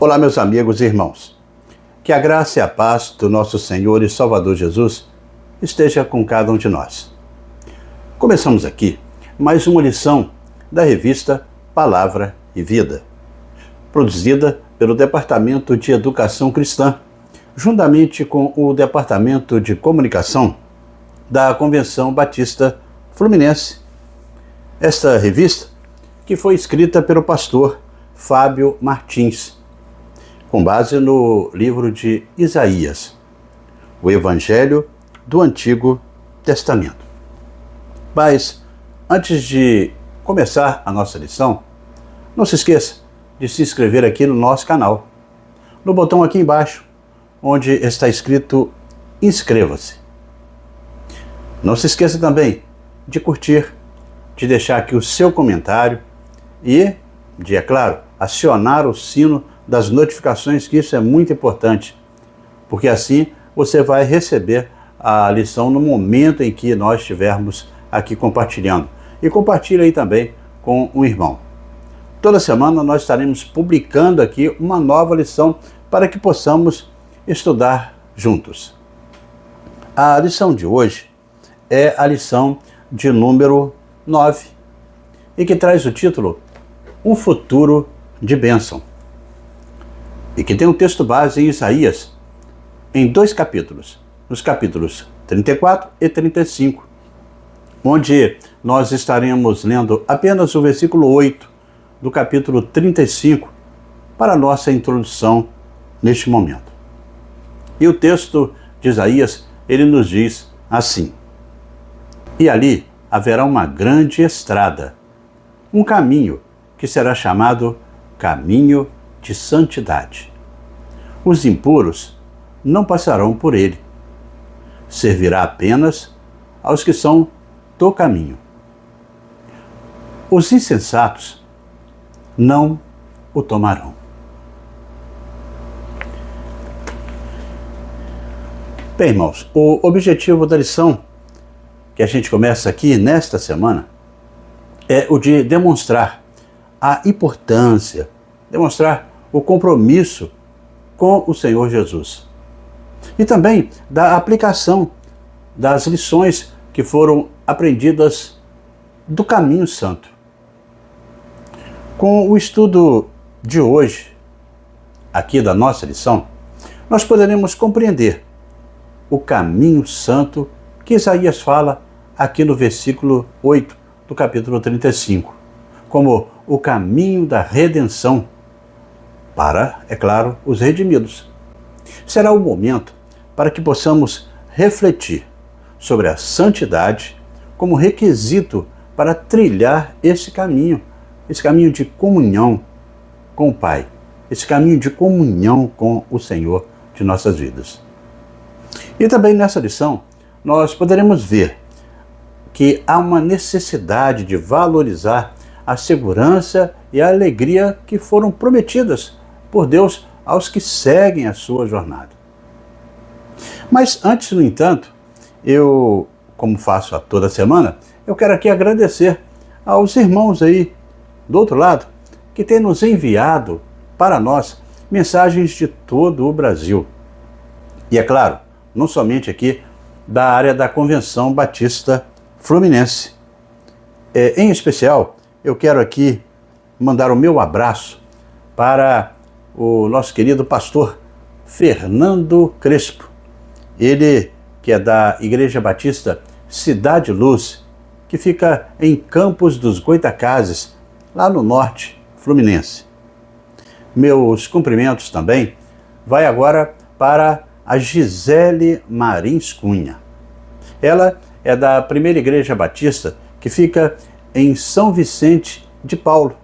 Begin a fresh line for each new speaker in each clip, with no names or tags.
Olá, meus amigos e irmãos. Que a graça e a paz do nosso Senhor e Salvador Jesus esteja com cada um de nós. Começamos aqui mais uma lição da revista Palavra e Vida, produzida pelo Departamento de Educação Cristã, juntamente com o Departamento de Comunicação da Convenção Batista Fluminense. Esta revista, que foi escrita pelo pastor Fábio Martins, com base no livro de Isaías, o Evangelho do Antigo Testamento. Mas, antes de começar a nossa lição, não se esqueça de se inscrever aqui no nosso canal, no botão aqui embaixo, onde está escrito Inscreva-se. Não se esqueça também de curtir, de deixar aqui o seu comentário e de, é claro, acionar o sino das notificações, que isso é muito importante, porque assim você vai receber a lição no momento em que nós estivermos aqui compartilhando. E compartilhe aí também com um irmão. Toda semana nós estaremos publicando aqui uma nova lição para que possamos estudar juntos. A lição de hoje é a lição de número 9 e que traz o título Um Futuro de Bênção, e que tem um texto base em Isaías, em 2 capítulos, nos capítulos 34 e 35, onde nós estaremos lendo apenas o versículo 8 do capítulo 35 para a nossa introdução neste momento. E o texto de Isaías, ele nos diz assim: E ali haverá uma grande estrada, um caminho que será chamado Caminho de Santidade. Os impuros não passarão por ele. Servirá apenas aos que são do caminho. Os insensatos não o tomarão. Bem, irmãos, o objetivo da lição que a gente começa aqui nesta semana é o de demonstrar a importância, demonstrar o compromisso com o Senhor Jesus. E também da aplicação das lições que foram aprendidas do caminho santo. Com o estudo de hoje, aqui da nossa lição, nós poderemos compreender o caminho santo que Isaías fala aqui no versículo 8 do capítulo 35, como o caminho da redenção para, é claro, os redimidos. Será o momento para que possamos refletir sobre a santidade como requisito para trilhar esse caminho de comunhão com o Pai, esse caminho de comunhão com o Senhor de nossas vidas. E também nessa lição, nós poderemos ver que há uma necessidade de valorizar a segurança e a alegria que foram prometidas por Deus aos que seguem a sua jornada. Mas antes, no entanto, eu, como faço a toda semana, eu quero aqui agradecer aos irmãos aí do outro lado que têm nos enviado para nós mensagens de todo o Brasil. E é claro, não somente aqui da área da Convenção Batista Fluminense. Em especial, eu quero aqui mandar o meu abraço para o nosso querido pastor Fernando Crespo. Ele que é da Igreja Batista Cidade Luz, que fica em Campos dos Goitacazes, lá no norte fluminense. Meus cumprimentos também vai agora para a Gisele Marins Cunha. Ela é da Primeira Igreja Batista, que fica em São Vicente de Paulo,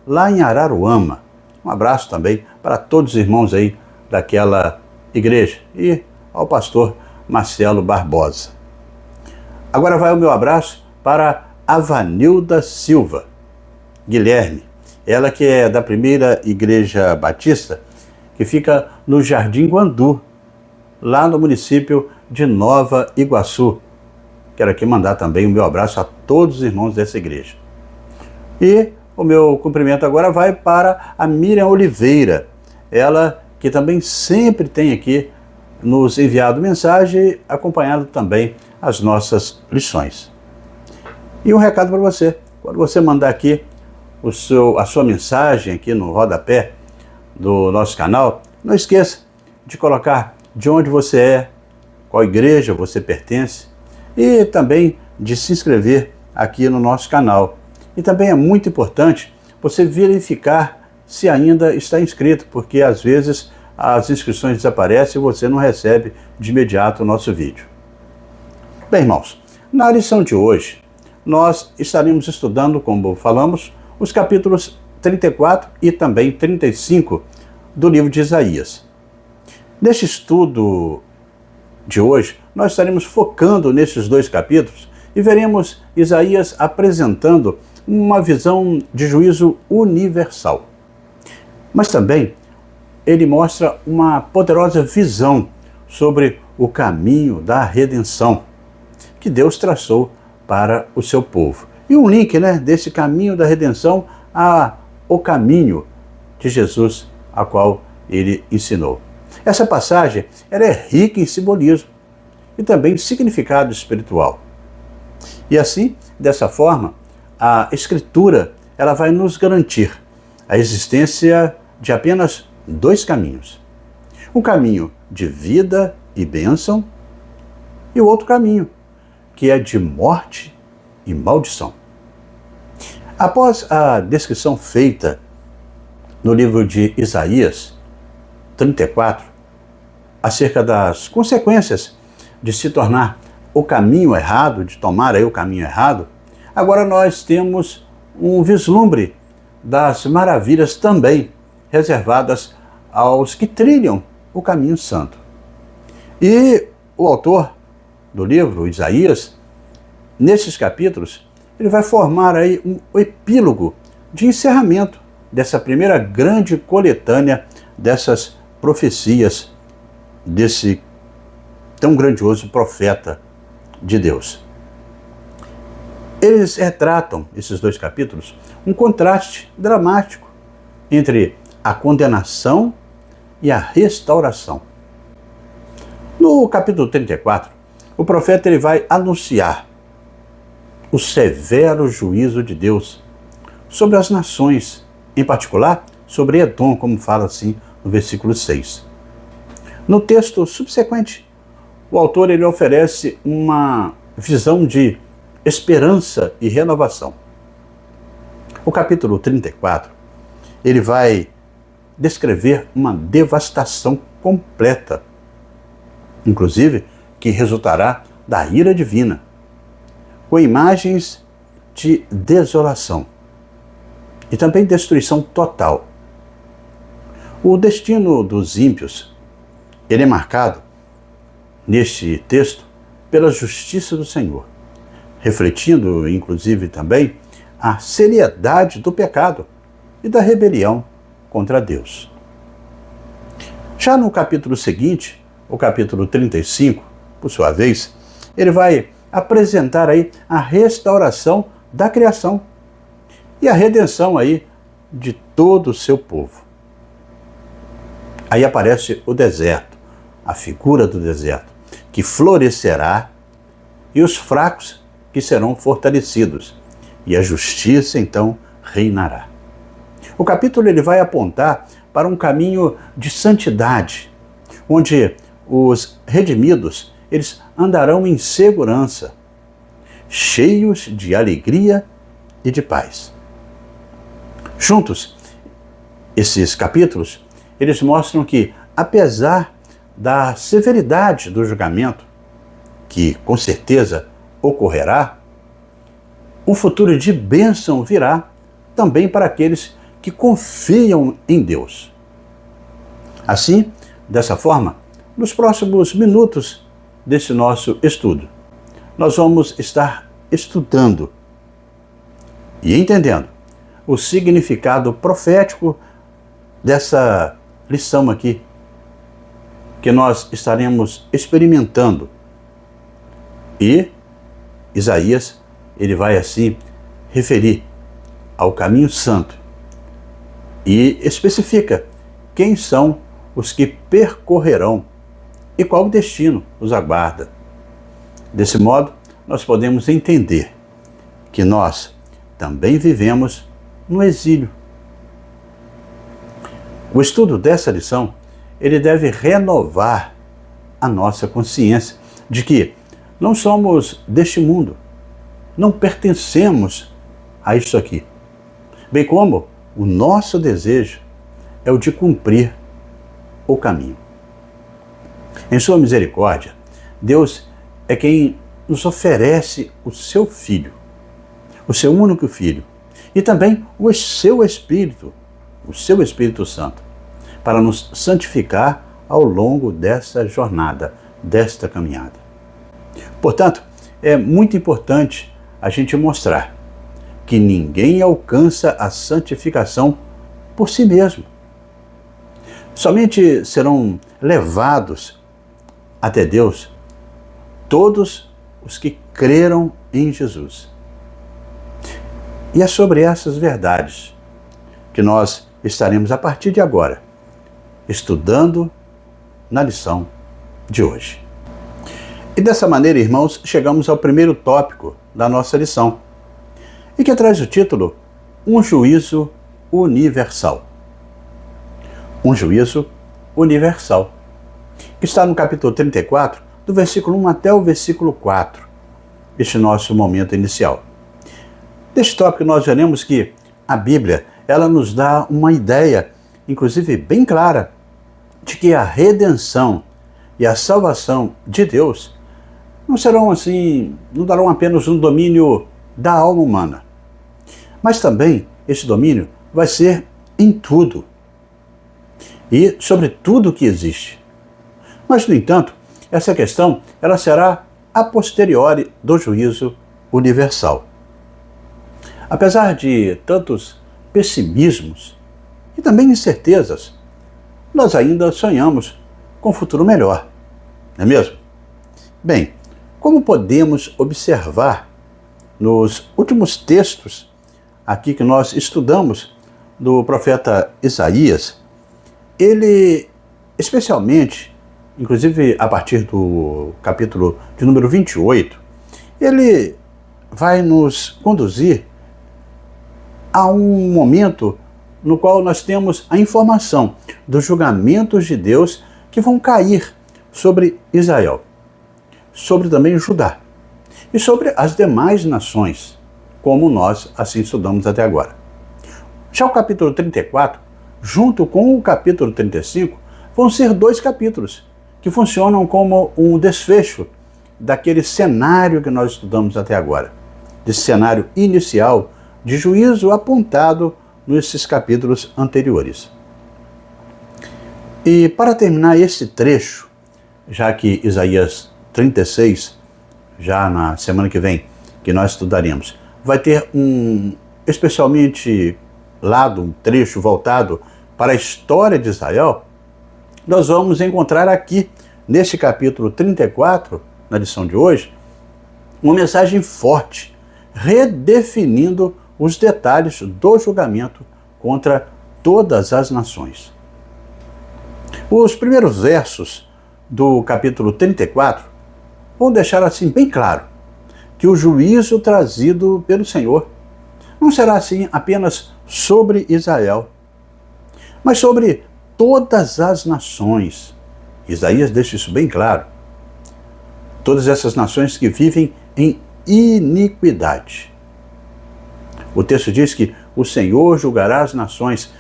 lá em Araruama. Um abraço também para todos os irmãos aí daquela igreja e ao pastor Marcelo Barbosa. Agora vai o meu abraço para a Vanilda Silva Guilherme, ela que é da Primeira Igreja Batista, que fica no Jardim Guandu, lá no município de Nova Iguaçu. Quero aqui mandar também o meu abraço a todos os irmãos dessa igreja. E o meu cumprimento agora vai para a Miriam Oliveira. ela que também sempre tem aqui nos enviado mensagem, acompanhado também as nossas lições. E um recado para você, quando você mandar aqui a sua mensagem aqui no rodapé do nosso canal, não esqueça de colocar de onde você é, qual igreja você pertence e também de se inscrever aqui no nosso canal. E também é muito importante você verificar se ainda está inscrito, porque às vezes as inscrições desaparecem e você não recebe de imediato o nosso vídeo. Bem, irmãos, na lição de hoje nós estaremos estudando, como falamos, os capítulos 34 e também 35 do livro de Isaías. Neste estudo de hoje, nós estaremos focando nesses dois capítulos e veremos Isaías apresentando uma visão de juízo universal. Mas também ele mostra uma poderosa visão sobre o caminho da redenção que Deus traçou para o seu povo. E um link, desse caminho da redenção ao caminho de Jesus, a qual ele ensinou. Essa passagem ela é rica em simbolismo e também significado espiritual. E assim, dessa forma, a Escritura ela vai nos garantir a existência de apenas dois caminhos. Um caminho de vida e bênção e o outro caminho, que é de morte e maldição. Após a descrição feita no livro de Isaías 34, acerca das consequências de se tornar o caminho errado, de tomar aí o caminho errado, agora nós temos um vislumbre das maravilhas também reservadas aos que trilham o caminho santo. E o autor do livro, Isaías, nesses capítulos, ele vai formar aí um epílogo de encerramento dessa primeira grande coletânea dessas profecias desse tão grandioso profeta de Deus. Eles retratam, esses dois capítulos, um contraste dramático entre a condenação e a restauração. No capítulo 34, o profeta ele vai anunciar o severo juízo de Deus sobre as nações, em particular sobre Edom, como fala assim no versículo 6. No texto subsequente, o autor ele oferece uma visão de esperança e renovação. O capítulo 34, ele vai descrever uma devastação completa, inclusive que resultará da ira divina, com imagens de desolação e também destruição total. O destino dos ímpios, ele é marcado, neste texto, pela justiça do Senhor, refletindo, inclusive, também a seriedade do pecado e da rebelião contra Deus. Já no capítulo seguinte, o capítulo 35, por sua vez, ele vai apresentar aí a restauração da criação e a redenção aí de todo o seu povo. Aí aparece o deserto, a figura do deserto, que florescerá e os fracos que serão fortalecidos e a justiça então reinará. O capítulo ele vai apontar para um caminho de santidade, onde os redimidos eles andarão em segurança, cheios de alegria e de paz. Juntos, esses capítulos, eles mostram que, apesar da severidade do julgamento, que com certeza ocorrerá, um futuro de bênção virá também para aqueles que confiam em Deus. Assim, dessa forma, nos próximos minutos desse nosso estudo, nós vamos estar estudando e entendendo o significado profético dessa lição aqui, que nós estaremos experimentando. E Isaías, ele vai assim referir ao caminho santo e especifica quem são os que percorrerão e qual destino os aguarda. Desse modo, nós podemos entender que nós também vivemos no exílio. O estudo dessa lição, ele deve renovar a nossa consciência de que não somos deste mundo, não pertencemos a isso aqui, bem como o nosso desejo é o de cumprir o caminho. Em sua misericórdia, Deus é quem nos oferece o seu Filho, o seu único Filho, e também o seu Espírito Santo, para nos santificar ao longo dessa jornada, desta caminhada. Portanto, é muito importante a gente mostrar que ninguém alcança a santificação por si mesmo. Somente serão levados até Deus todos os que creram em Jesus. E é sobre essas verdades que nós estaremos, a partir de agora, estudando na lição de hoje. E dessa maneira, irmãos, chegamos ao primeiro tópico da nossa lição, e que traz o título Um Juízo Universal. Um Juízo Universal, que está no capítulo 34, do versículo 1 até o versículo 4, este nosso momento inicial. Neste tópico nós veremos que a Bíblia, ela nos dá uma ideia, inclusive bem clara, de que a redenção e a salvação de Deus não serão assim, não darão apenas um domínio da alma humana, mas também esse domínio vai ser em tudo e sobre tudo que existe. Mas, no entanto, essa questão ela será a posteriori do juízo universal. Apesar de tantos pessimismos e também incertezas, nós ainda sonhamos com um futuro melhor, não é mesmo? Bem, como podemos observar nos últimos textos aqui que nós estudamos do profeta Isaías, ele, especialmente, inclusive a partir do capítulo de número 28, ele vai nos conduzir a um momento no qual nós temos a informação dos julgamentos de Deus que vão cair sobre Israel, sobre também Judá e sobre as demais nações, como nós assim estudamos até agora. Já o capítulo 34, junto com o capítulo 35, vão ser dois capítulos que funcionam como um desfecho daquele cenário que nós estudamos até agora, desse cenário inicial de juízo apontado nesses capítulos anteriores. E para terminar esse trecho, já que Isaías 36, já na semana que vem, que nós estudaremos, vai ter especialmente um trecho voltado para a história de Israel, nós vamos encontrar aqui, nesse capítulo 34, na lição de hoje, uma mensagem forte, redefinindo os detalhes do julgamento contra todas as nações. Os primeiros versos do capítulo 34 vão deixar assim bem claro que o juízo trazido pelo Senhor não será assim apenas sobre Israel, mas sobre todas as nações. Isaías deixa isso bem claro. Todas essas nações que vivem em iniquidade. O texto diz que o Senhor julgará as nações,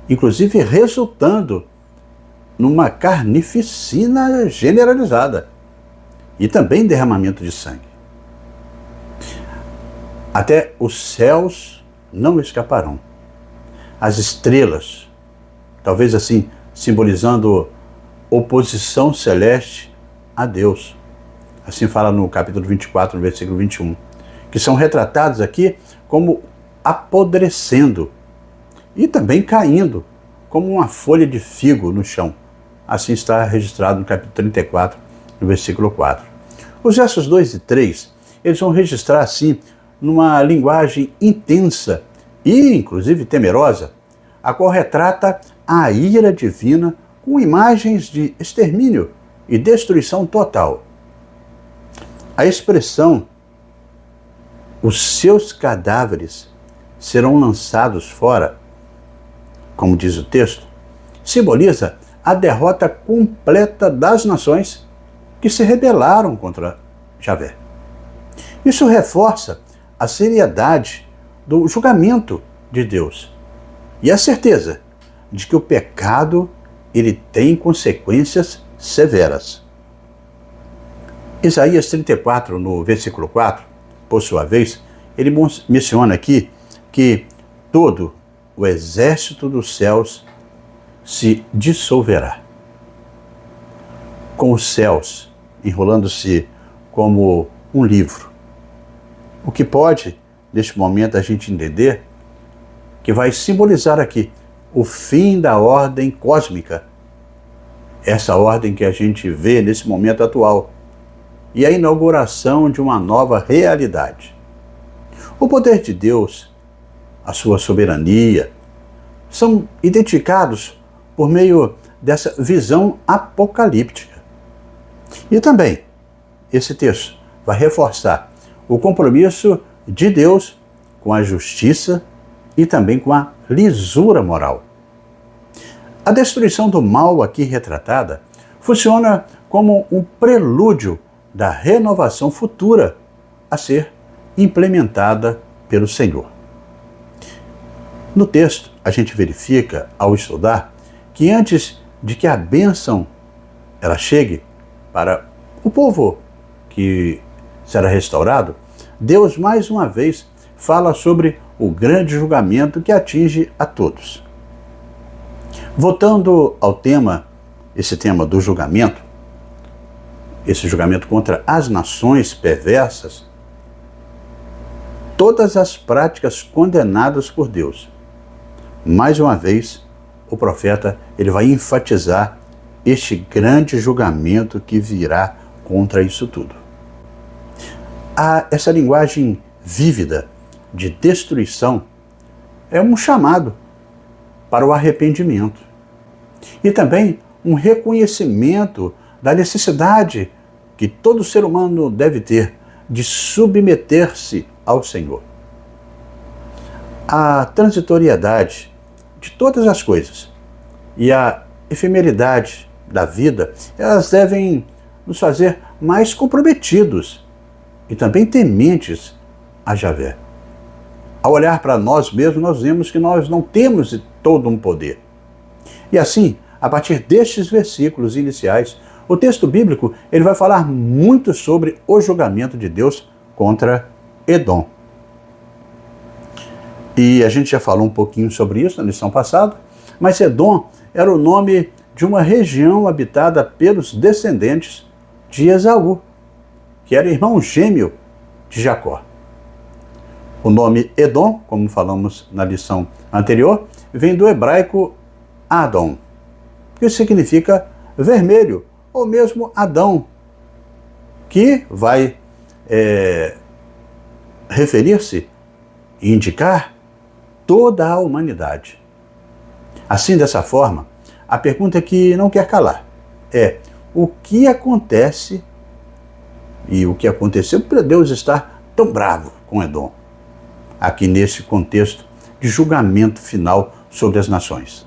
inclusive resultando numa carnificina generalizada e também derramamento de sangue. Até os céus não escaparão. As estrelas, talvez assim simbolizando oposição celeste a Deus. Assim fala no capítulo 24, no versículo 21, que são retratados aqui como apodrecendo e também caindo como uma folha de figo no chão. Assim está registrado no capítulo 34, no versículo 4. Os versos 2 e 3, eles vão registrar assim, numa linguagem intensa e inclusive temerosa, a qual retrata a ira divina com imagens de extermínio e destruição total. A expressão "os seus cadáveres serão lançados fora", como diz o texto, simboliza a derrota completa das nações que se rebelaram contra Javé. Isso reforça a seriedade do julgamento de Deus e a certeza de que o pecado ele tem consequências severas. Isaías 34, no versículo 4, por sua vez, ele menciona aqui que todo o exército dos céus se dissolverá, com os céus enrolando-se como um livro. O que pode, neste momento, a gente entender que vai simbolizar aqui o fim da ordem cósmica, essa ordem que a gente vê nesse momento atual, e a inauguração de uma nova realidade. O poder de Deus, a sua soberania, são identificados por meio dessa visão apocalíptica. E também, esse texto vai reforçar o compromisso de Deus com a justiça e também com a lisura moral. A destruição do mal aqui retratada funciona como um prelúdio da renovação futura a ser implementada pelo Senhor. No texto, a gente verifica, ao estudar, que antes de que a bênção ela chegue para o povo que será restaurado, Deus mais uma vez fala sobre o grande julgamento que atinge a todos. Voltando ao tema, esse tema do julgamento, esse julgamento contra as nações perversas, todas as práticas condenadas por Deus. Mais uma vez, o profeta ele vai enfatizar este grande julgamento que virá contra isso tudo. Essa linguagem vívida de destruição é um chamado para o arrependimento e também um reconhecimento da necessidade que todo ser humano deve ter de submeter-se ao Senhor. A transitoriedade de todas as coisas e a efemeridade da vida, elas devem nos fazer mais comprometidos e também tementes a Javé. Ao olhar para nós mesmos, nós vemos que nós não temos todo um poder. E assim, a partir destes versículos iniciais, o texto bíblico ele vai falar muito sobre o julgamento de Deus contra Edom. E a gente já falou um pouquinho sobre isso na lição passada, mas Edom era o nome de uma região habitada pelos descendentes de Esaú, que era irmão gêmeo de Jacó. O nome Edom, como falamos na lição anterior, vem do hebraico Adom, que significa vermelho, ou mesmo Adão, que vai referir-se e indicar toda a humanidade. Assim, dessa forma, a pergunta que não quer calar é: o que acontece e o que aconteceu para Deus estar tão bravo com Edom, aqui nesse contexto de julgamento final sobre as nações?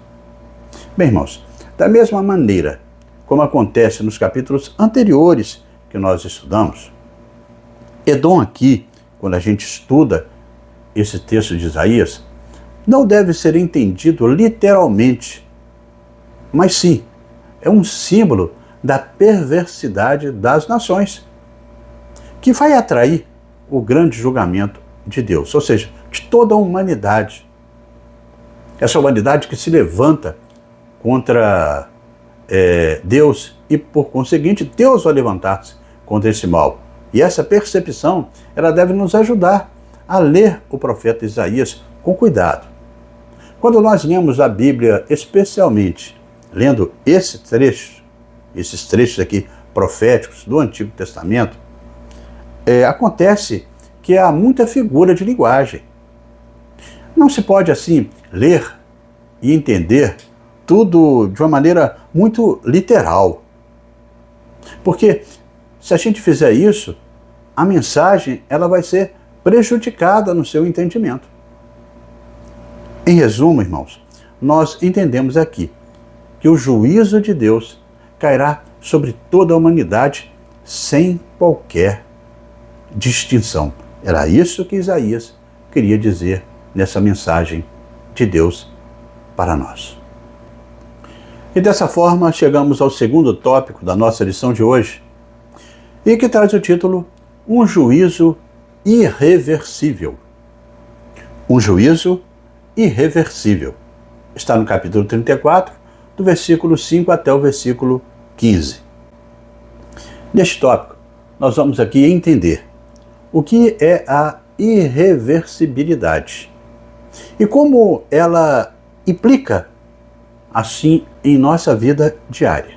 Bem, irmãos, da mesma maneira como acontece nos capítulos anteriores que nós estudamos, Edom aqui, quando a gente estuda esse texto de Isaías, não deve ser entendido literalmente, mas sim, é um símbolo da perversidade das nações, que vai atrair o grande julgamento de Deus, ou seja, de toda a humanidade. Essa humanidade que se levanta contra Deus e, por conseguinte, Deus vai levantar-se contra esse mal. E essa percepção, ela deve nos ajudar a ler o profeta Isaías com cuidado. Quando nós lemos a Bíblia, especialmente lendo esses trechos aqui proféticos do Antigo Testamento, acontece que há muita figura de linguagem. Não se pode, assim, ler e entender tudo de uma maneira muito literal. Porque se a gente fizer isso, a mensagem ela vai ser prejudicada no seu entendimento. Em resumo, irmãos, nós entendemos aqui que o juízo de Deus cairá sobre toda a humanidade sem qualquer distinção. Era isso que Isaías queria dizer nessa mensagem de Deus para nós. E dessa forma chegamos ao segundo tópico da nossa lição de hoje, e que traz o título Um juízo irreversível. Um juízo irreversível. Está no capítulo 34, do versículo 5 até o versículo 15. Neste tópico, nós vamos aqui entender o que é a irreversibilidade e como ela implica assim em nossa vida diária.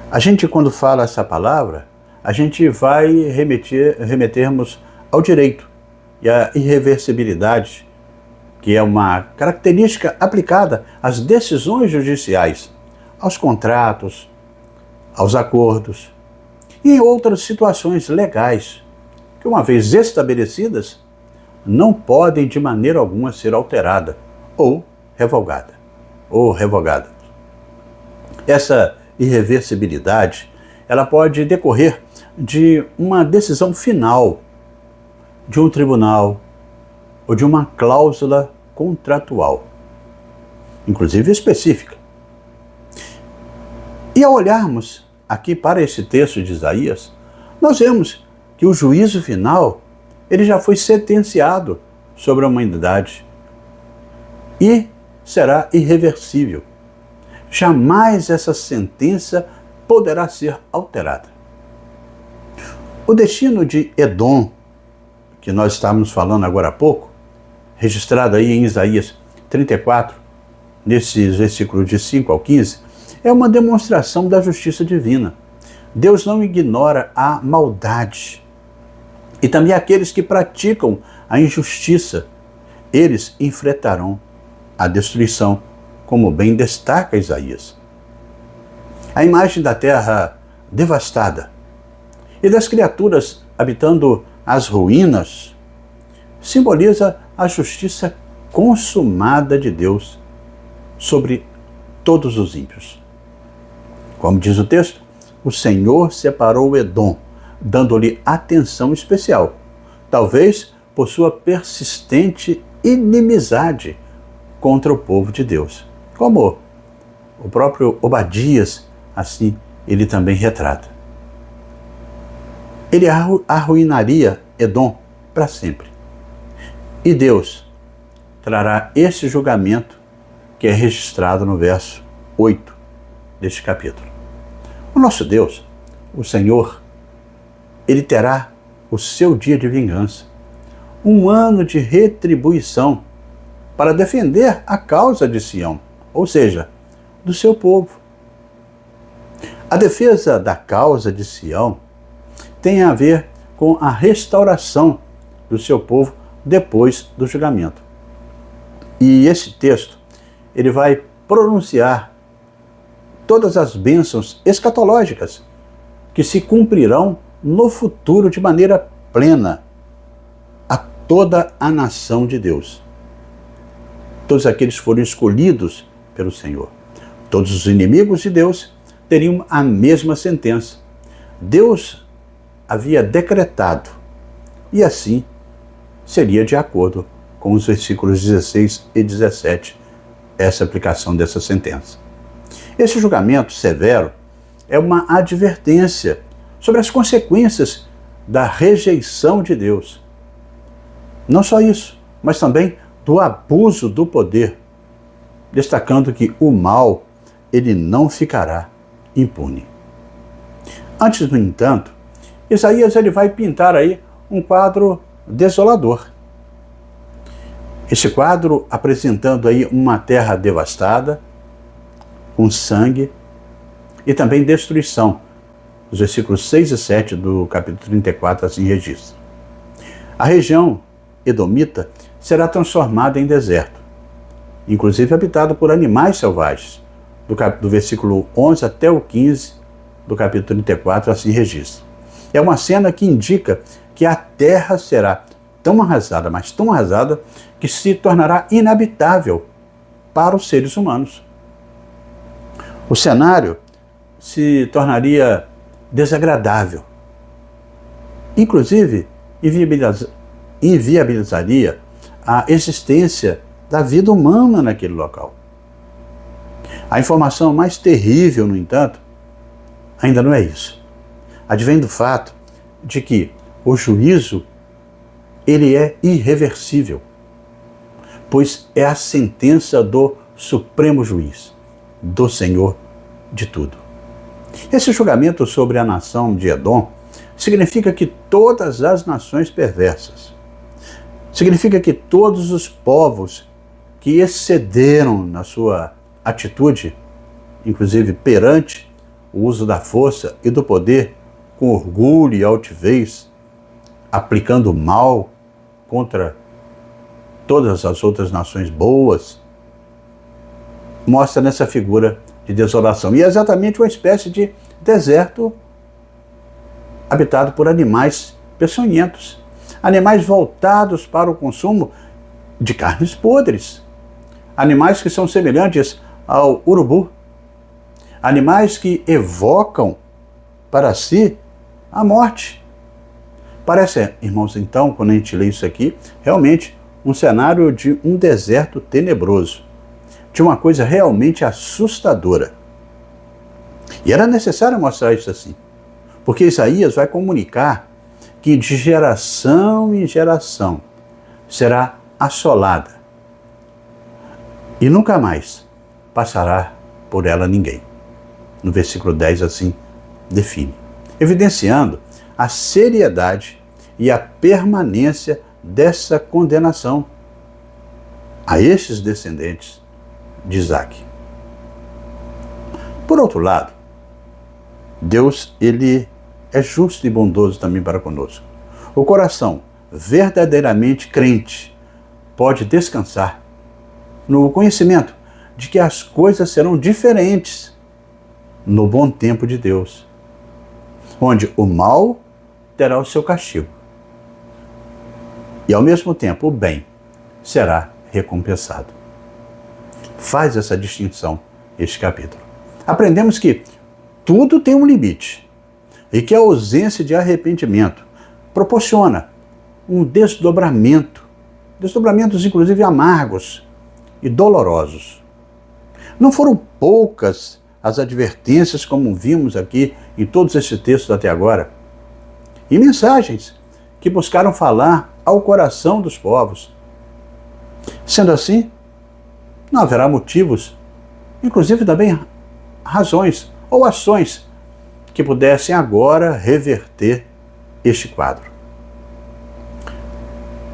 A gente, quando fala essa palavra, a gente vai remetermos ao direito e à irreversibilidade, que é uma característica aplicada às decisões judiciais, aos contratos, aos acordos e em outras situações legais, que uma vez estabelecidas, não podem de maneira alguma ser alterada ou revogada. Essa irreversibilidade, ela pode decorrer de uma decisão final de um tribunal ou de uma cláusula contratual, inclusive específica. E ao olharmos aqui para esse texto de Isaías, nós vemos que o juízo final ele já foi sentenciado sobre a humanidade e será irreversível. Jamais essa sentença poderá ser alterada. O destino de Edom, que nós estávamos falando agora há pouco, registrado aí em Isaías 34, nesses versículos de 5 ao 15, é uma demonstração da justiça divina. Deus não ignora a maldade e também aqueles que praticam a injustiça. Eles enfrentarão a destruição, como bem destaca Isaías. A imagem da terra devastada e das criaturas habitando as ruínas simboliza a justiça consumada de Deus sobre todos os ímpios. Como diz o texto, o Senhor separou Edom, dando-lhe atenção especial, talvez por sua persistente inimizade contra o povo de Deus. Como o próprio Obadias, assim, ele também retrata. Ele arruinaria Edom para sempre. E Deus trará esse julgamento que é registrado no verso 8 deste capítulo. O nosso Deus, o Senhor, ele terá o seu dia de vingança, um ano de retribuição para defender a causa de Sião, ou seja, do seu povo. A defesa da causa de Sião tem a ver com a restauração do seu povo depois do julgamento. E esse texto, ele vai pronunciar todas as bênçãos escatológicas que se cumprirão no futuro de maneira plena a toda a nação de Deus. Todos aqueles foram escolhidos pelo Senhor. Todos os inimigos de Deus teriam a mesma sentença. Deus havia decretado, e assim seria de acordo com os versículos 16 e 17, essa aplicação dessa sentença. Esse julgamento severo é uma advertência sobre as consequências da rejeição de Deus. Não só isso, mas também do abuso do poder, destacando que o mal, ele não ficará impune. Antes, no entanto, Isaías ele vai pintar aí um quadro desolador. Esse quadro apresentando aí uma terra devastada, com sangue e também destruição. Os versículos 6 e 7 do capítulo 34 assim registra. A região edomita será transformada em deserto. inclusive habitado por animais selvagens. Do versículo 11 até o 15 do capítulo 34, assim registra. É uma cena que indica que a terra será tão arrasada, mas tão arrasada, que se tornará inabitável para os seres humanos. O cenário se tornaria desagradável. Inclusive, inviabilizaria a existência da vida humana naquele local. A informação mais terrível, no entanto, ainda não é isso. Advém do fato de que o juízo, ele é irreversível, pois é a sentença do Supremo Juiz, do Senhor de tudo. Esse julgamento sobre a nação de Edom significa que todas as nações perversas, significa que todos os povos que excederam na sua atitude, inclusive perante o uso da força e do poder, com orgulho e altivez, aplicando mal contra todas as outras nações boas, mostra nessa figura de desolação. E é exatamente uma espécie de deserto habitado por animais peçonhentos, animais voltados para o consumo de carnes podres, animais que são semelhantes ao urubu, animais que evocam para si a morte. Parece, irmãos, então, quando a gente lê isso aqui, realmente um cenário de um deserto tenebroso, de uma coisa realmente assustadora. E era necessário mostrar isso assim, porque Isaías vai comunicar que de geração em geração será assolada e nunca mais passará por ela ninguém. No versículo 10 assim define, evidenciando a seriedade e a permanência dessa condenação a estes descendentes de Isaac. Por outro lado, Deus, ele é justo e bondoso também para conosco. O coração verdadeiramente crente pode descansar no conhecimento de que as coisas serão diferentes no bom tempo de Deus, onde o mal terá o seu castigo e, ao mesmo tempo, o bem será recompensado. Faz essa distinção este capítulo. Aprendemos que tudo tem um limite e que a ausência de arrependimento proporciona um desdobramentos inclusive amargos e dolorosos. Não foram poucas as advertências, como vimos aqui em todos esses textos até agora, e mensagens que buscaram falar ao coração dos povos. Sendo assim, não haverá motivos, inclusive também razões ou ações que pudessem agora reverter este quadro.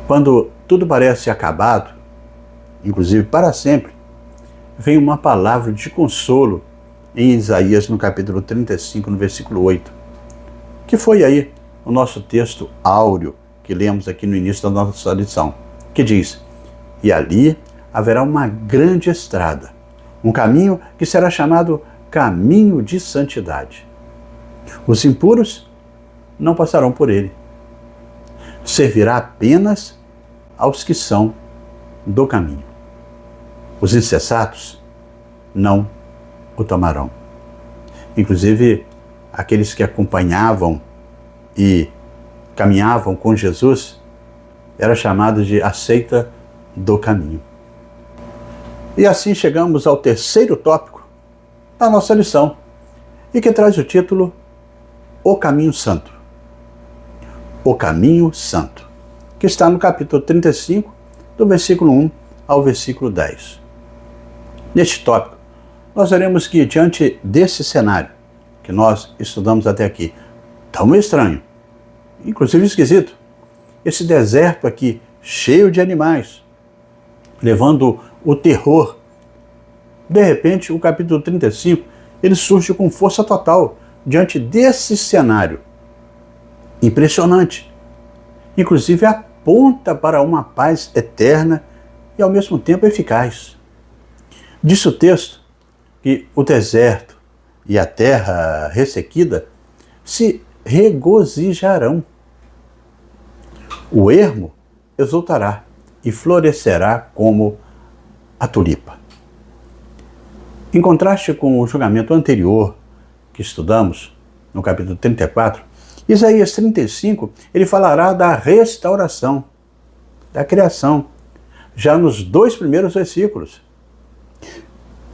Quando tudo parece acabado, inclusive para sempre, vem uma palavra de consolo em Isaías, no capítulo 35, no versículo 8, que foi aí o nosso texto áureo que lemos aqui no início da nossa lição, que diz: e ali haverá uma grande estrada, um caminho que será chamado caminho de santidade. Os impuros não passarão por ele. Servirá apenas aos que são do caminho. Os insensatos não o tomarão. Inclusive, aqueles que acompanhavam e caminhavam com Jesus eram chamados de a seita do caminho. E assim chegamos ao terceiro tópico da nossa lição, e que traz o título O Caminho Santo. O Caminho Santo, que está no capítulo 35, do versículo 1 ao versículo 10. Neste tópico, nós veremos que diante desse cenário que nós estudamos até aqui, tão estranho, inclusive esquisito, esse deserto aqui cheio de animais, levando o terror, de repente o capítulo 35, ele surge com força total diante desse cenário impressionante. Inclusive aponta para uma paz eterna e ao mesmo tempo eficaz. Diz o texto que o deserto e a terra ressequida se regozijarão. O ermo exultará e florescerá como a tulipa. Em contraste com o julgamento anterior que estudamos, no capítulo 34, Isaías 35, ele falará da restauração, da criação, já nos 2 primeiros versículos.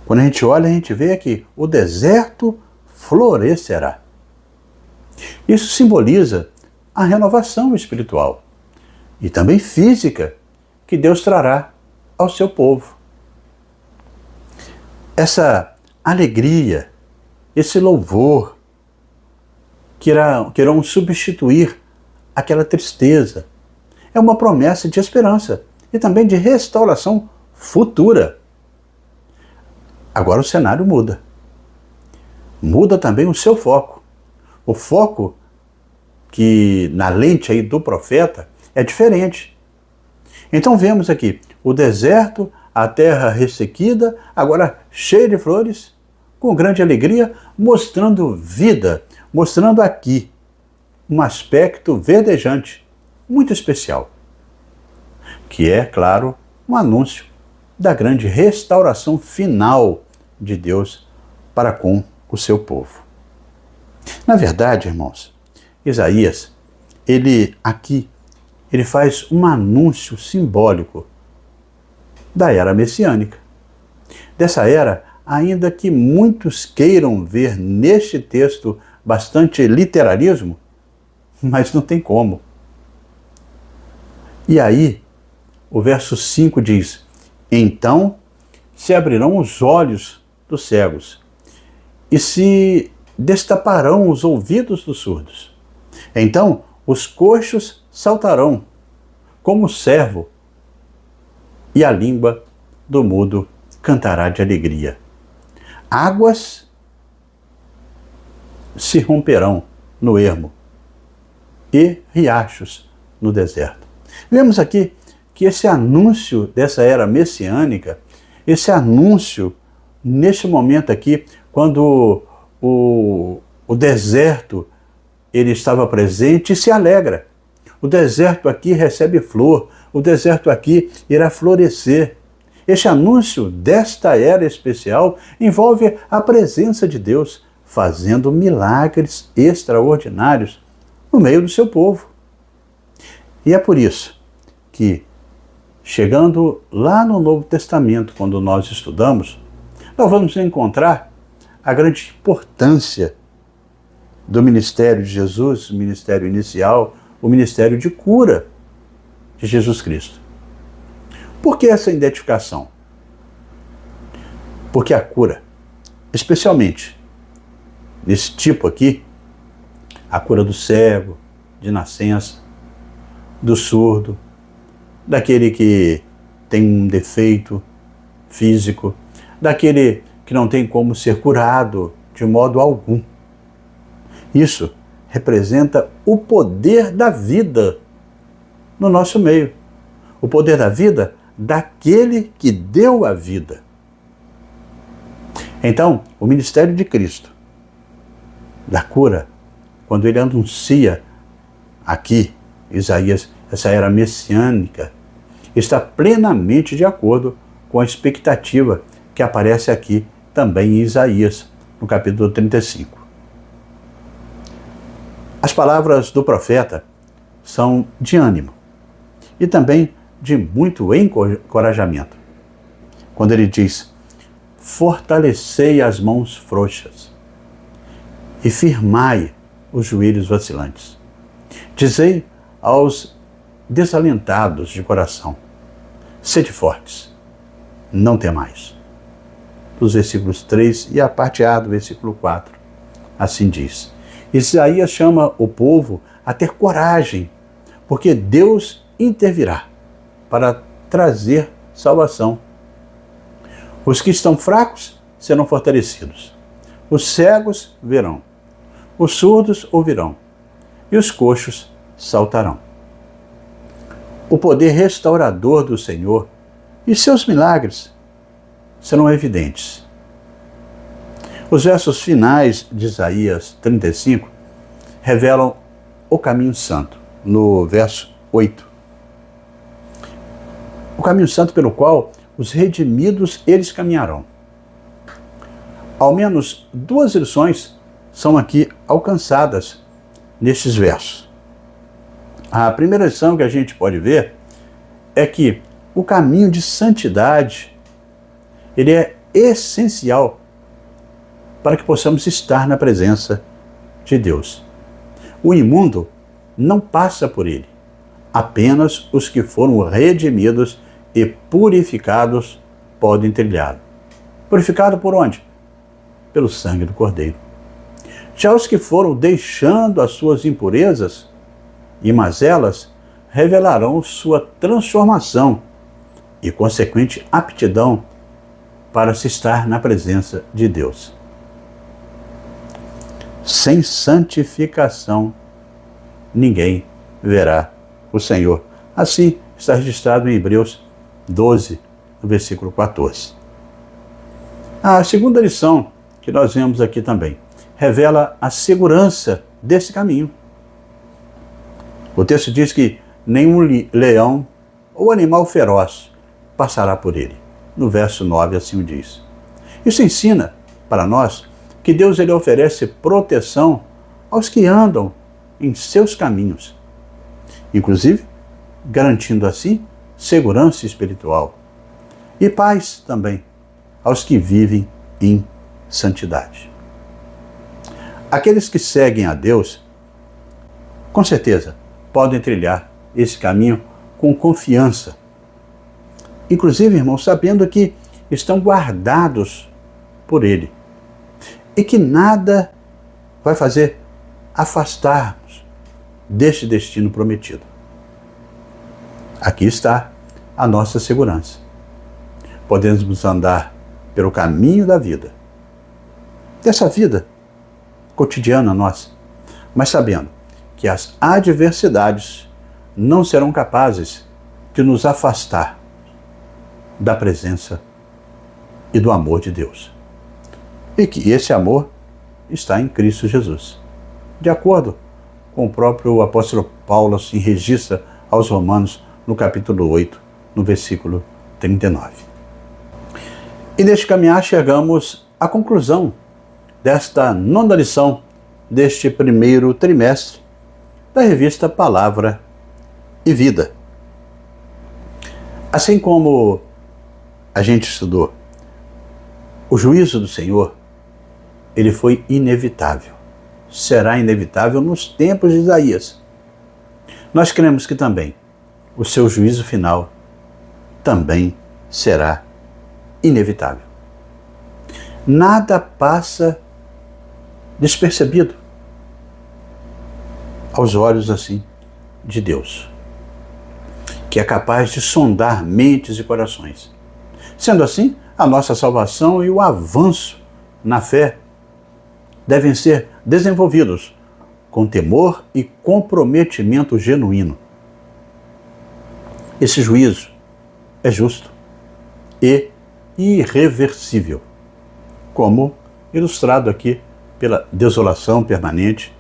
Quando a gente olha, a gente vê que o deserto florescerá. Isso simboliza a renovação espiritual e também física que Deus trará ao seu povo. Essa alegria, esse louvor, que irão substituir aquela tristeza. É uma promessa de esperança e também de restauração futura. Agora o cenário muda. Muda também o seu foco. O foco que na lente aí do profeta é diferente. Então vemos aqui o deserto, a terra ressequida, agora cheia de flores, com grande alegria, mostrando vida, mostrando aqui um aspecto verdejante, muito especial, que é, claro, um anúncio da grande restauração final de Deus para com o seu povo. Na verdade, irmãos, Isaías, ele faz um anúncio simbólico da era messiânica. Dessa era, ainda que muitos queiram ver neste texto bastante literalismo, mas não tem como. E aí, o verso 5 diz: então se abrirão os olhos dos cegos e se destaparão os ouvidos dos surdos. Então os coxos saltarão como o servo e a língua do mudo cantará de alegria. Águas se romperão no ermo e riachos no deserto. Vemos aqui que esse anúncio dessa era messiânica, esse anúncio nesse momento aqui, quando o deserto ele estava presente e se alegra. O deserto aqui recebe flor, o deserto aqui irá florescer. Este anúncio desta era especial envolve a presença de Deus fazendo milagres extraordinários no meio do seu povo. E é por isso que, chegando lá no Novo Testamento, quando nós estudamos, nós vamos encontrar a grande importância do ministério de Jesus, o ministério inicial, o ministério de cura de Jesus Cristo. Por que essa identificação? Porque a cura, especialmente nesse tipo aqui, a cura do cego, de nascença, do surdo, daquele que tem um defeito físico, daquele que não tem como ser curado de modo algum. Isso representa o poder da vida no nosso meio. O poder da vida daquele que deu a vida. Então, o ministério de Cristo, da cura, quando ele anuncia aqui, Isaías, essa era messiânica, está plenamente de acordo com a expectativa que aparece aqui também em Isaías, no capítulo 35. As palavras do profeta são de ânimo e também de muito encorajamento. Quando ele diz: fortalecei as mãos frouxas e firmai os joelhos vacilantes. Dizei aos desalentados de coração: sede fortes, não temais. Dos versículos 3 e a parte A do versículo 4, assim diz. Isaías chama o povo a ter coragem, porque Deus intervirá para trazer salvação. Os que estão fracos serão fortalecidos. Os cegos verão. Os surdos ouvirão. E os coxos saltarão. O poder restaurador do Senhor e seus milagres serão evidentes. Os versos finais de Isaías 35 revelam o caminho santo, no verso 8. O caminho santo pelo qual os redimidos eles caminharão. Ao menos duas lições são aqui alcançadas nestes versos. A primeira lição que a gente pode ver é que o caminho de santidade ele é essencial para que possamos estar na presença de Deus. O imundo não passa por ele. Apenas os que foram redimidos e purificados podem trilhá-lo. Purificado por onde? Pelo sangue do Cordeiro. Já os que foram deixando as suas impurezas e mazelas revelarão sua transformação e consequente aptidão para se estar na presença de Deus. Sem santificação, ninguém verá o Senhor. Assim está registrado em Hebreus 12, no versículo 14. A segunda lição que nós vemos aqui também revela a segurança desse caminho. O texto diz que nenhum leão ou animal feroz passará por ele. No verso 9 assim o diz. Isso ensina para nós que Deus ele oferece proteção aos que andam em seus caminhos, inclusive garantindo assim segurança espiritual e paz também aos que vivem em santidade. Aqueles que seguem a Deus, com certeza, podem trilhar esse caminho com confiança. Inclusive, irmãos, sabendo que estão guardados por Ele e que nada vai fazer afastar-nos deste destino prometido. Aqui está a nossa segurança. Podemos andar pelo caminho da vida, dessa vida cotidiana nossa, mas sabendo que as adversidades não serão capazes de nos afastar da presença e do amor de Deus. E que esse amor está em Cristo Jesus. De acordo com o próprio apóstolo Paulo, assim registra aos Romanos, no capítulo 8, no versículo 39. E neste caminhar chegamos à conclusão desta nona lição deste primeiro trimestre da revista Palavra e Vida. Assim como a gente estudou, o juízo do Senhor, ele foi inevitável. Será inevitável nos tempos de Isaías. Nós cremos que também o seu juízo final também será inevitável. Nada passa despercebido aos olhos assim de Deus, que é capaz de sondar mentes e corações. Sendo assim, a nossa salvação e o avanço na fé devem ser desenvolvidos com temor e comprometimento genuíno. Esse juízo é justo e irreversível, como ilustrado aqui pela desolação permanente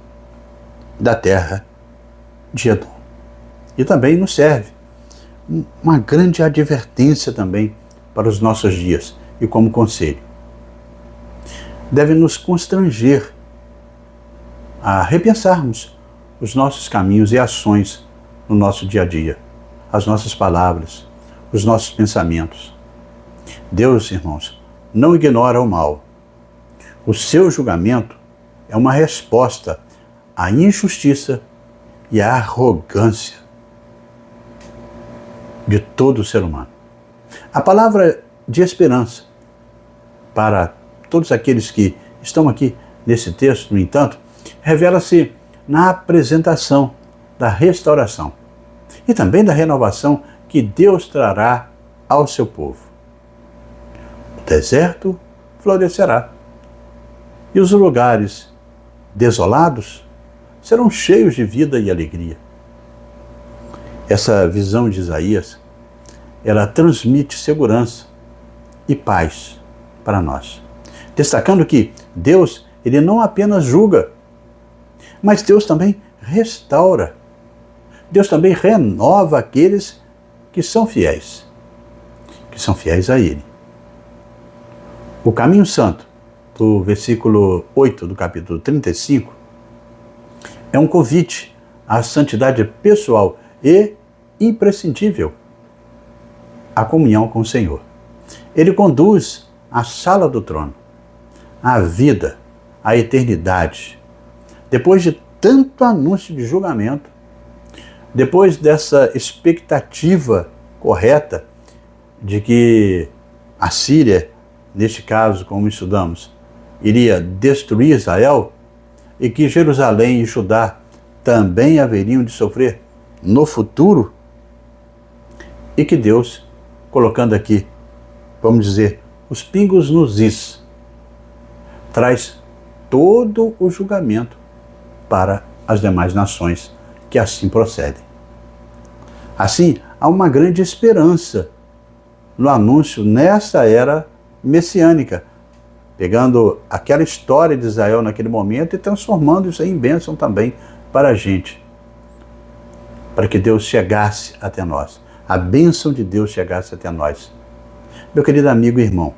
da terra de Edom. E também nos serve uma grande advertência também para os nossos dias e como conselho. Deve nos constranger a repensarmos os nossos caminhos e ações no nosso dia a dia, as nossas palavras, os nossos pensamentos. Deus, irmãos, não ignora o mal. O seu julgamento é uma resposta à injustiça e à arrogância de todo ser humano. A palavra de esperança para todos aqueles que estão aqui nesse texto, no entanto, revela-se na apresentação da restauração e também da renovação que Deus trará ao seu povo. O deserto florescerá e os lugares desolados serão cheios de vida e alegria. Essa visão de Isaías, ela transmite segurança e paz para nós. Destacando que Deus, ele não apenas julga, mas Deus também restaura. Deus também renova aqueles que são fiéis a Ele. O caminho santo, do versículo 8 do capítulo 35, é um convite à santidade pessoal e imprescindível à comunhão com o Senhor. Ele conduz à sala do trono, à vida, à eternidade. Depois de tanto anúncio de julgamento, depois dessa expectativa correta de que a Síria, neste caso, como estudamos, iria destruir Israel e que Jerusalém e Judá também haveriam de sofrer no futuro, e que Deus, colocando aqui, vamos dizer, os pingos nos is, traz todo o julgamento para as demais nações que assim procedem. Assim, há uma grande esperança no anúncio nesta era messiânica, pegando aquela história de Israel naquele momento e transformando isso em bênção também para a gente, para que Deus chegasse até nós, a bênção de Deus chegasse até nós. Meu querido amigo e irmão,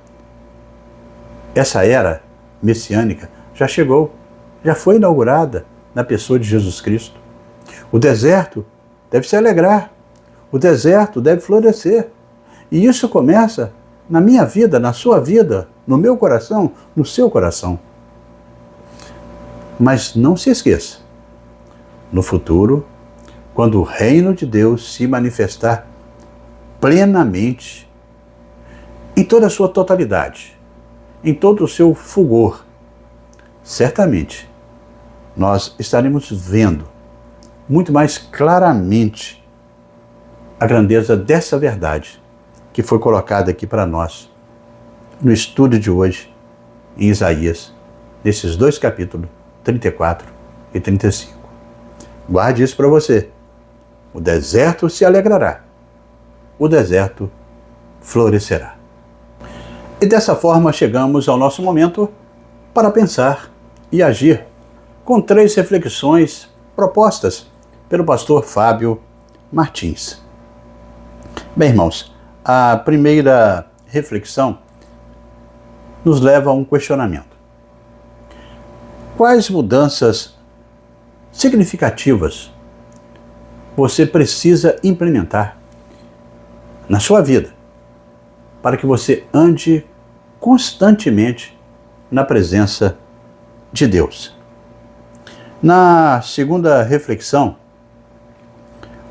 essa era messiânica já chegou, já foi inaugurada na pessoa de Jesus Cristo. O deserto deve se alegrar, o deserto deve florescer. E isso começa na minha vida, na sua vida, no meu coração, no seu coração. Mas não se esqueça, no futuro, quando o reino de Deus se manifestar plenamente, em toda a sua totalidade, em todo o seu fulgor, certamente nós estaremos vendo muito mais claramente a grandeza dessa verdade que foi colocada aqui para nós no estudo de hoje em Isaías, nesses dois capítulos, 34 e 35. Guarde isso para você. O deserto se alegrará, o deserto florescerá. E dessa forma chegamos ao nosso momento para pensar e agir com 3 reflexões propostas pelo pastor Fábio Martins. Bem, irmãos, a primeira reflexão nos leva a um questionamento. Quais mudanças significativas você precisa implementar na sua vida para que você ande constantemente na presença de Deus? Na segunda reflexão,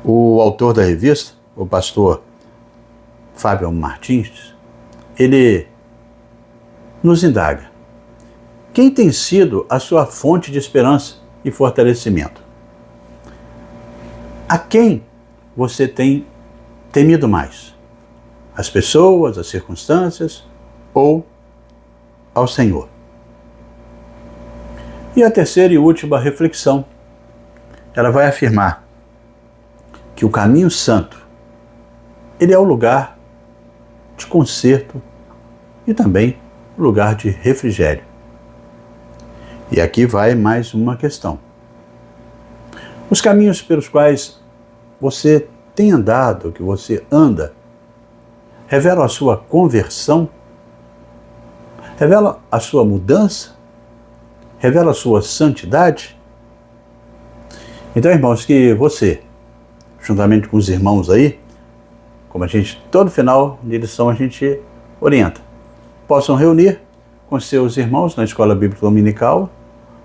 o autor da revista, o pastor Fábio Martins, ele nos indaga: quem tem sido a sua fonte de esperança e fortalecimento? A quem você tem temido mais? As pessoas, as circunstâncias ou ao Senhor? E a terceira e última reflexão, ela vai afirmar que o caminho santo, ele é o lugar de conserto e também o lugar de refrigério. E aqui vai mais uma questão. Os caminhos pelos quais você tem andado, que você anda, revelam a sua conversão? Revela a sua mudança? Revela a sua santidade? Então, irmãos, que você, juntamente com os irmãos aí, como a gente, todo final de lição a gente orienta, possam reunir com seus irmãos na Escola Bíblica Dominical,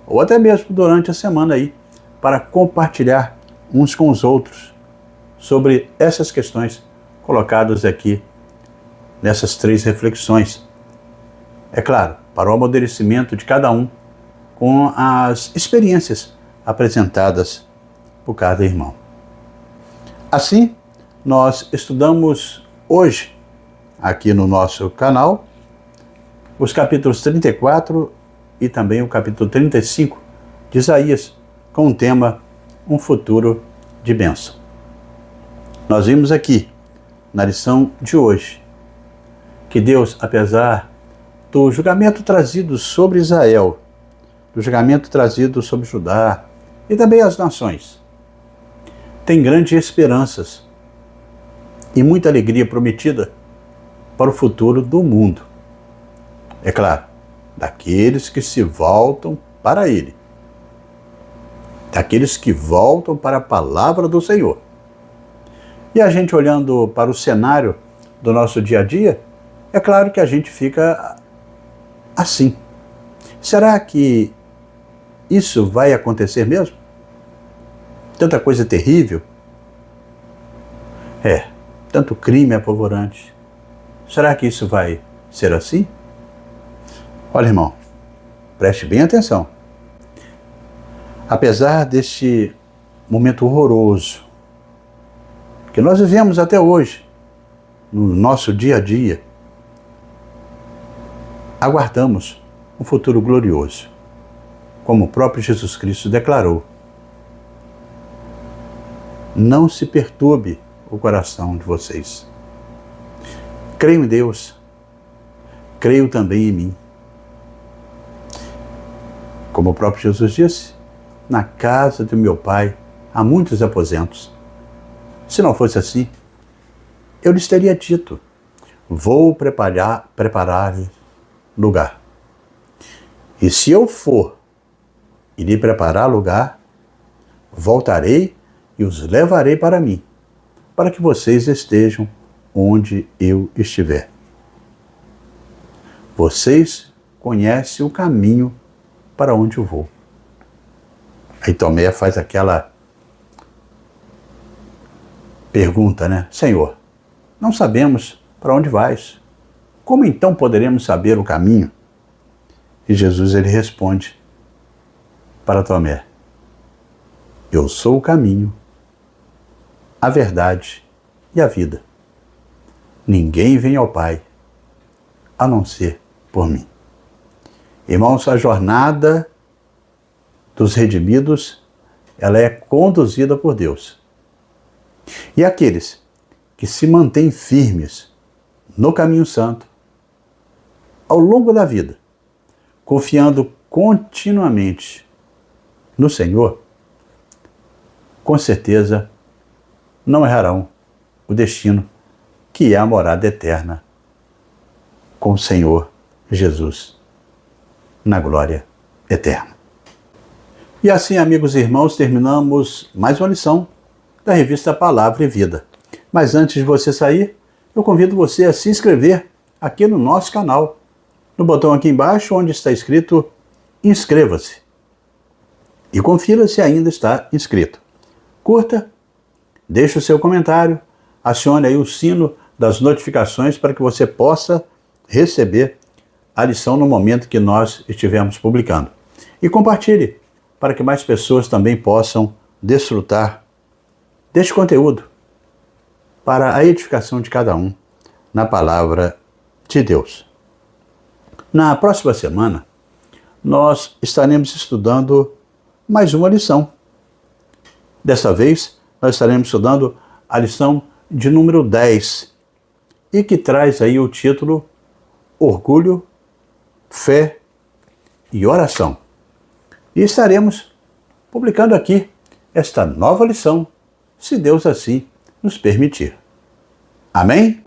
ou até mesmo durante a semana aí, para compartilhar uns com os outros sobre essas questões colocadas aqui nessas 3 reflexões. É claro, para o amadurecimento de cada um com as experiências apresentadas por cada irmão. Assim, nós estudamos hoje, aqui no nosso canal, os capítulos 34 e também o capítulo 35 de Isaías, com o tema Um Futuro de Bênção. Nós vimos aqui, na lição de hoje, que Deus, apesar do julgamento trazido sobre Israel, do julgamento trazido sobre Judá e também as nações, tem grandes esperanças e muita alegria prometida para o futuro do mundo. É claro, daqueles que se voltam para Ele, daqueles que voltam para a palavra do Senhor. E a gente olhando para o cenário do nosso dia a dia, é claro que a gente fica assim. Será que isso vai acontecer mesmo? Tanta coisa terrível? Tanto crime apavorante. Será que isso vai ser assim? Olha, irmão, preste bem atenção. Apesar deste momento horroroso que nós vivemos até hoje, no nosso dia a dia, aguardamos um futuro glorioso, como o próprio Jesus Cristo declarou. Não se perturbe o coração de vocês. Creio em Deus, creio também em mim. Como o próprio Jesus disse, na casa do meu Pai há muitos aposentos. Se não fosse assim, eu lhes teria dito, vou preparar lugar. E se eu for e lhe preparar lugar, voltarei e os levarei para mim, para que vocês estejam onde eu estiver. Vocês conhecem o caminho para onde eu vou. Aí Tomé faz aquela pergunta, né? Senhor, não sabemos para onde vais. Como então poderemos saber o caminho? E Jesus ele responde para Tomé: eu sou o caminho, a verdade e a vida. Ninguém vem ao Pai a não ser por mim. Irmãos, a jornada dos redimidos, ela é conduzida por Deus. E aqueles que se mantêm firmes no caminho santo, ao longo da vida, confiando continuamente no Senhor, com certeza não errarão o destino que é a morada eterna com o Senhor Jesus na glória eterna. E assim, amigos e irmãos, terminamos mais uma lição da revista Palavra e Vida. Mas antes de você sair, eu convido você a se inscrever aqui no nosso canal, no botão aqui embaixo onde está escrito inscreva-se. E confira se ainda está inscrito. Curta, deixe o seu comentário, acione aí o sino das notificações para que você possa receber a lição no momento que nós estivermos publicando. E compartilhe para que mais pessoas também possam desfrutar deste conteúdo para a edificação de cada um na palavra de Deus. Na próxima semana, nós estaremos estudando mais uma lição. Dessa vez, nós estaremos estudando a lição de número 10, e que traz aí o título Orgulho, Fé e Oração. E estaremos publicando aqui esta nova lição, se Deus assim nos permitir. Amém?